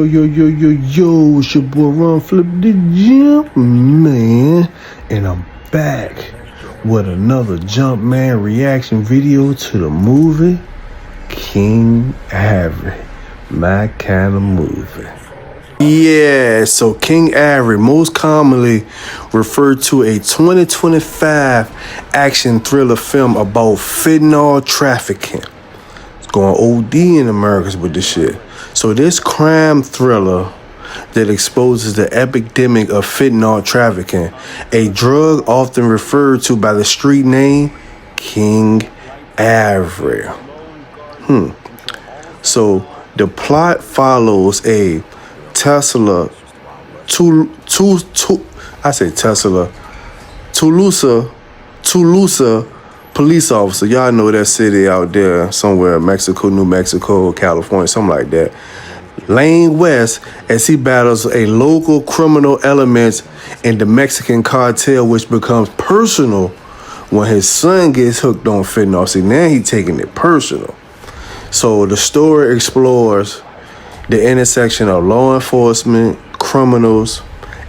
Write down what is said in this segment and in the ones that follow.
Yo, it's your boy Ron Flip the Jump Man, and I'm back with another Jump Man reaction video to the movie King Ivory, my kind of movie. Yeah, so King Ivory, most commonly referred to a 2025 action thriller film about fentanyl trafficking. It's going OD in America with this shit. So this crime thriller that exposes the epidemic of fentanyl trafficking, a drug often referred to by the street name King Ivory. So the plot follows a Tulsa police officer. Y'all know that city out there somewhere, Mexico, New Mexico, California, something like that. Lane West, as he battles a local criminal element in the Mexican cartel, which becomes personal when his son gets hooked on fentanyl. See, now he's taking it personal. So the story explores the intersection of law enforcement, criminals,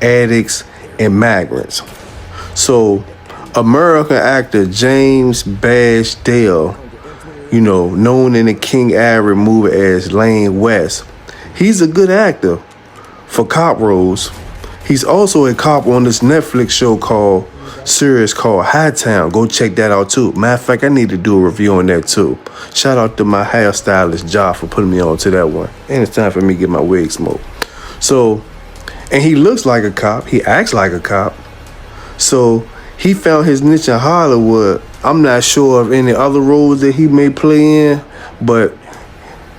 addicts, and migrants. So American actor James Badge Dale, known in the King Ivory movie as Lane West, he's a good actor for cop roles. He's also a cop on this Netflix series called Hightown. Go check that out too. Matter of fact, I need to do a review on that too. Shout out to my hairstylist Josh for putting me on to that one. And it's time for me to get my wig smoked. So, and he looks like a cop. He acts like a cop. So he found his niche in Hollywood. I'm not sure of any other roles that he may play in, but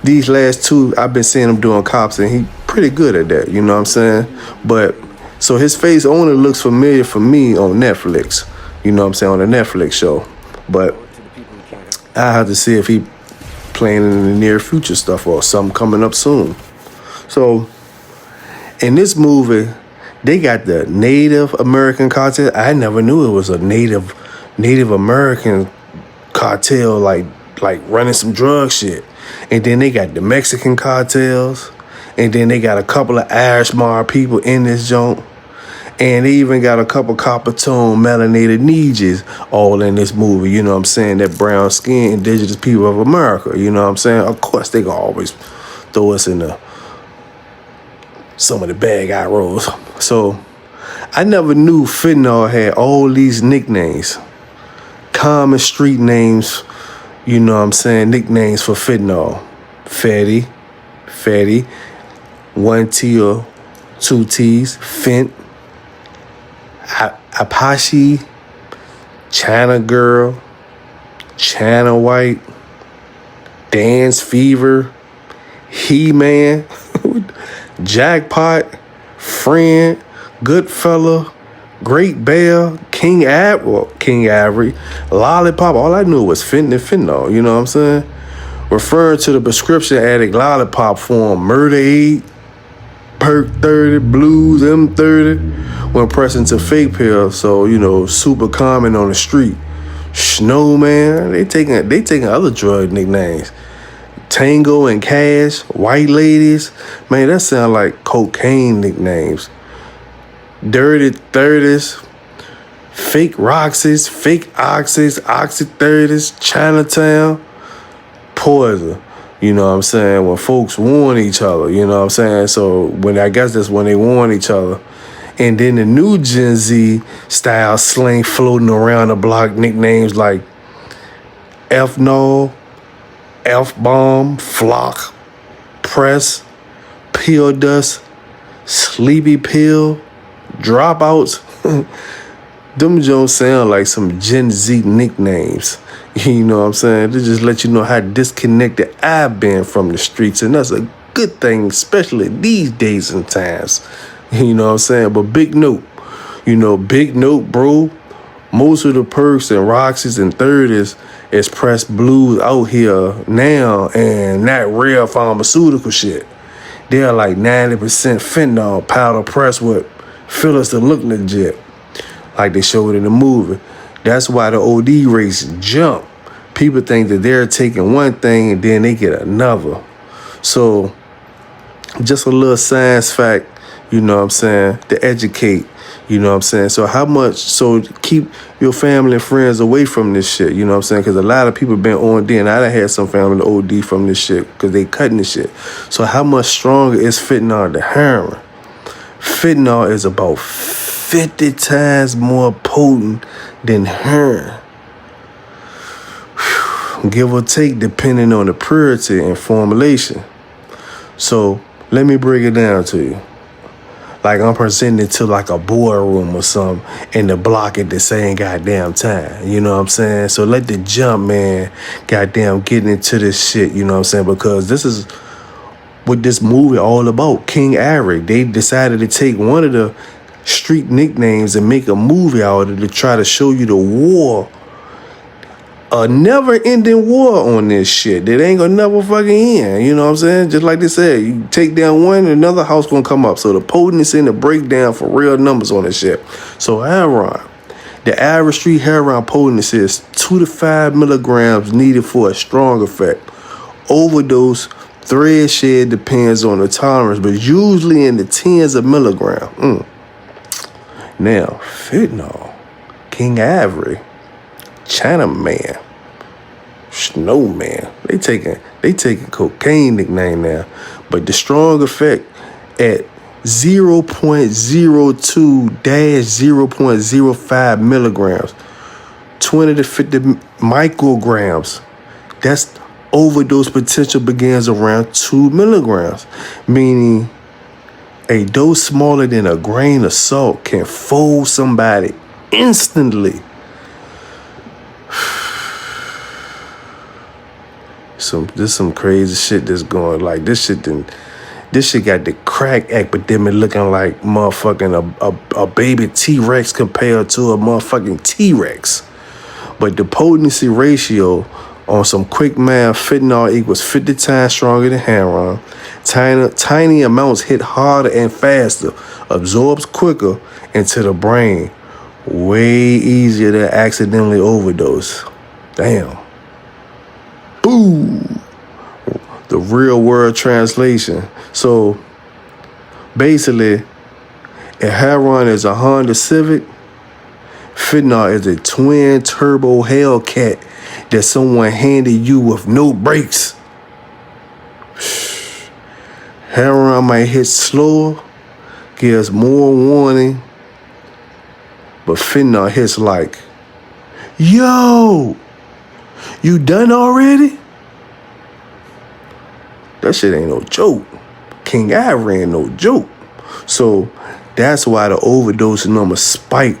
these last two, I've been seeing him doing cops, and he's pretty good at that, you know what I'm saying? But, so his face only looks familiar for me on Netflix, you know what I'm saying, on the Netflix show. But I have to see if he playing in the near future stuff or something coming up soon. So, in this movie, they got the Native American cartel. I never knew it was a Native American cartel, like running some drug shit. And then they got the Mexican cartels. And then they got a couple of Irishman people in this joint. And they even got a couple copper tone melanated ninjas all in this movie. You know what I'm saying? That brown skin, indigenous people of America. You know what I'm saying? Of course, they gonna always throw us in some of the bad guy roles. So I never knew fentanyl had all these nicknames. Common street names, you know what I'm saying, nicknames for fentanyl. Fatty, 1 T or 2 T's, Fent, Apache, China Girl, China White, Dance Fever, He-Man, Jackpot, Friend, Goodfella, Great Bear, King Ivory, Lollipop. All I knew was fentanyl, you know what I'm saying? Referring to the prescription addict Lollipop form, Murder 8, Perk 30, Blues, M30, when pressing to fake pills. So, super common on the street. Snowman, they taking other drug nicknames. Tango and Cash, White Ladies. Man, that sound like cocaine nicknames. Dirty 30s, Fake Roxys, Fake Oxys, Oxy 30s, Chinatown, Poison. You know what I'm saying? When folks warn each other, you know what I'm saying? So I guess that's when they warn each other. And then the new Gen Z style slang floating around the block, nicknames like F-Null, F-Bomb, Flock, Press, Pill Dust, Sleepy Pill, Dropouts. Them Jones sound like some Gen Z nicknames. You know what I'm saying? To just let you know how disconnected I've been from the streets. And that's a good thing, especially these days and times. You know what I'm saying? But big note, bro. Most of the perks and Roxys and 30s is pressed blues out here now and not real pharmaceutical shit. They're like 90% fentanyl powder pressed with fillers to look legit, like they showed in the movie. That's why the OD rates jump. People think that they're taking one thing and then they get another. So Just a little science fact, you know what I'm saying, to educate, you know what I'm saying. So keep your family and friends away from this shit, you know what I'm saying, because a lot of people been OD, and I done had some family OD from this shit because they cutting this shit. So how much stronger is fentanyl than heroin? Fentanyl is about 50 times more potent than heroin. Give or take depending on the purity and formulation. So let me break it down to you. Like I'm presenting it to like a boardroom or something and the block at the same goddamn time. You know what I'm saying? So let the jump man goddamn get into this shit, you know what I'm saying? Because this is what this movie all about. King Ivory. They decided to take one of the street nicknames and make a movie out of it to try to show you the war. A never-ending war on this shit that ain't gonna never fucking end. You know what I'm saying? Just like they said, you take down one, another house gonna come up. So the potency and the breakdown for real numbers on this shit. So heroin, the average street heroin potency is 2 to 5 milligrams needed for a strong effect. Overdose, thread shed depends on the tolerance, but usually in the tens of milligrams. Now, fentanyl, King Ivory, Chinaman, Snowman. They taking cocaine nickname now. But the strong effect at 0.02-0.05 milligrams, 20 to 50 micrograms. That's overdose potential begins around 2 milligrams, meaning a dose smaller than a grain of salt can fold somebody instantly. There's some crazy shit that's going. Like this shit got the crack epidemic looking like motherfucking a baby T-Rex compared to a motherfucking T-Rex. But the potency ratio on some quick math, fentanyl equals 50 times stronger than heroin. Tiny amounts hit harder and faster, absorbs quicker into the brain. Way easier to accidentally overdose. Damn. Boom. The real world translation. So basically, if heroin is a Honda Civic, fentanyl is a twin turbo Hellcat that someone handed you with no brakes. Heroin might hit slower, gives more warning, but fentanyl hits like, yo, you done already? That shit ain't no joke. King Ivory ain't no joke. So that's why the overdose numbers spiked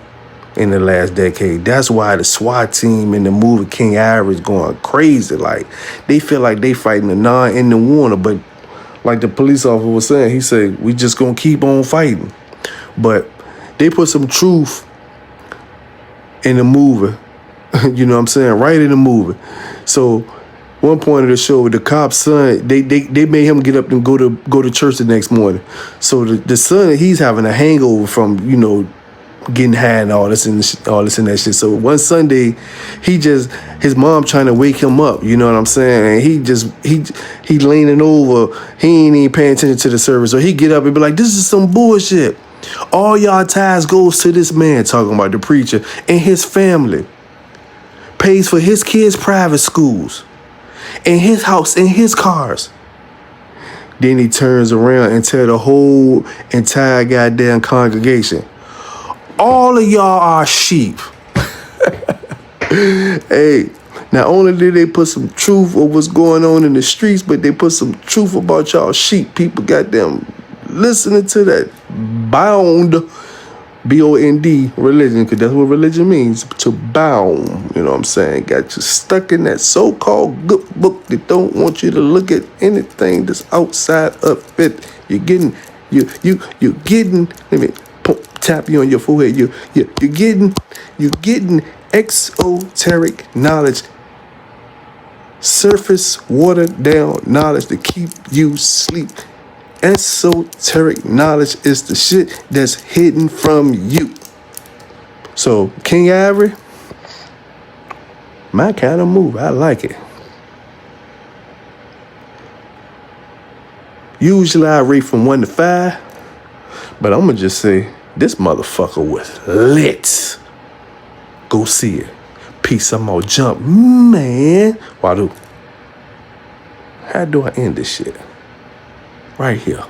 in the last decade. That's why the SWAT team in the movie King Ivory is going crazy. Like, they feel like they fighting a non-ending war, but like the police officer was saying, he said, we just gonna keep on fighting. But they put some truth in the movie. You know what I'm saying? Right in the movie. So one point of the show, the cop's son, they made him get up and go to church the next morning. So the son, he's having a hangover from, you know, getting high and all this and that shit. So one Sunday, his mom trying to wake him up, you know what I'm saying? And he leaning over, he ain't even paying attention to the service. So he get up and be like, this is some bullshit. All y'all ties goes to this man, talking about the preacher, and his family. Pays for his kids' private schools, and his house, and his cars. Then he turns around and tell the whole entire goddamn congregation, all of y'all are sheep. Hey, not only did they put some truth of what's going on in the streets, but they put some truth about y'all sheep. People goddamn listening to that bound, B-O-N-D, religion, because that's what religion means, to bound, you know what I'm saying? Got you stuck in that so-called good book that don't want you to look at anything that's outside of it. You're getting, let me tap you on your forehead. You're getting exoteric knowledge, surface watered down knowledge to keep you asleep. Esoteric knowledge is the shit that's hidden from you. So King Ivory, my kind of move. I like it. Usually I rate from 1 to 5, but I'm gonna just say this motherfucker was lit. Go see it. Peace. I'm gonna jump, man. Wadu. How do I end this shit? Right here.